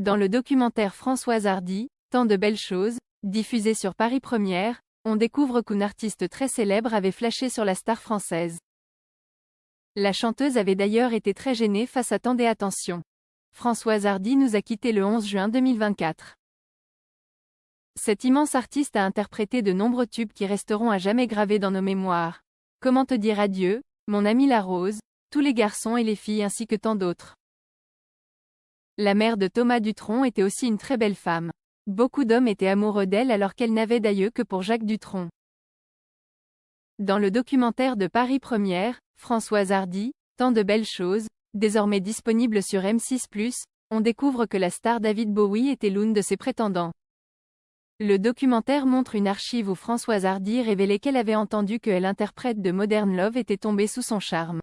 Dans le documentaire Françoise Hardy, Tant de belles choses, diffusé sur Paris Première, on découvre qu'une artiste très célèbre avait flashé sur la star française. La chanteuse avait d'ailleurs été très gênée face à tant d'attention. Françoise Hardy nous a quittés le 11 juin 2024. Cette immense artiste a interprété de nombreux tubes qui resteront à jamais gravés dans nos mémoires. Comment te dire adieu, Mon ami la rose, Tous les garçons et les filles ainsi que tant d'autres. La mère de Thomas Dutronc était aussi une très belle femme. Beaucoup d'hommes étaient amoureux d'elle alors qu'elle n'avait d'aïeux que pour Jacques Dutronc. Dans le documentaire de Paris Première, Françoise Hardy, Tant de belles choses, désormais disponible sur M6+, on découvre que la star David Bowie était l'une de ses prétendants. Le documentaire montre une archive où Françoise Hardy révélait qu'elle avait entendu que l'interprète de Modern Love était tombé sous son charme.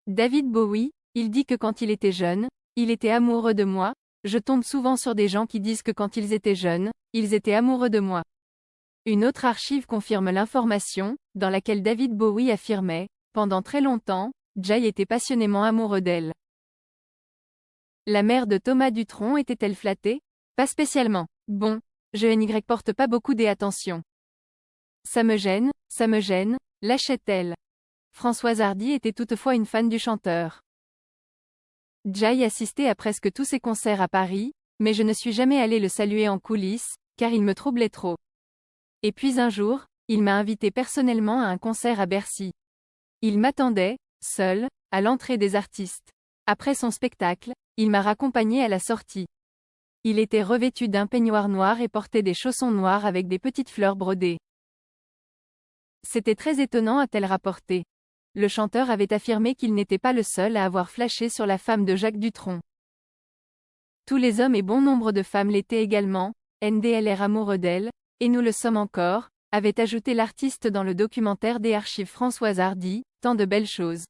David Bowie, il dit que quand il était jeune, il était amoureux de moi. Je tombe souvent sur des gens qui disent que quand ils étaient jeunes, ils étaient amoureux de moi. Une autre archive confirme l'information, dans laquelle David Bowie affirmait, pendant très longtemps, Jay était passionnément amoureux d'elle. La mère de Thomas Dutronc était-elle flattée? Pas spécialement. Bon, je n'y porte pas beaucoup d'attention. Ça me gêne, lâchait-elle. Françoise Hardy était toutefois une fan du chanteur. Jay assistait à presque tous ses concerts à Paris, mais je ne suis jamais allée le saluer en coulisses, car il me troublait trop. Et puis un jour, il m'a invité personnellement à un concert à Bercy. Il m'attendait, seul, à l'entrée des artistes. Après son spectacle, il m'a raccompagnée à la sortie. Il était revêtu d'un peignoir noir et portait des chaussons noirs avec des petites fleurs brodées. C'était très étonnant, a-t-elle rapporté. Le chanteur avait affirmé qu'il n'était pas le seul à avoir flashé sur la femme de Jacques Dutronc. Tous les hommes et bon nombre de femmes l'étaient également, NDLR amoureux d'elle, et nous le sommes encore, avait ajouté l'artiste dans le documentaire des archives Françoise Hardy, Tant de belles choses.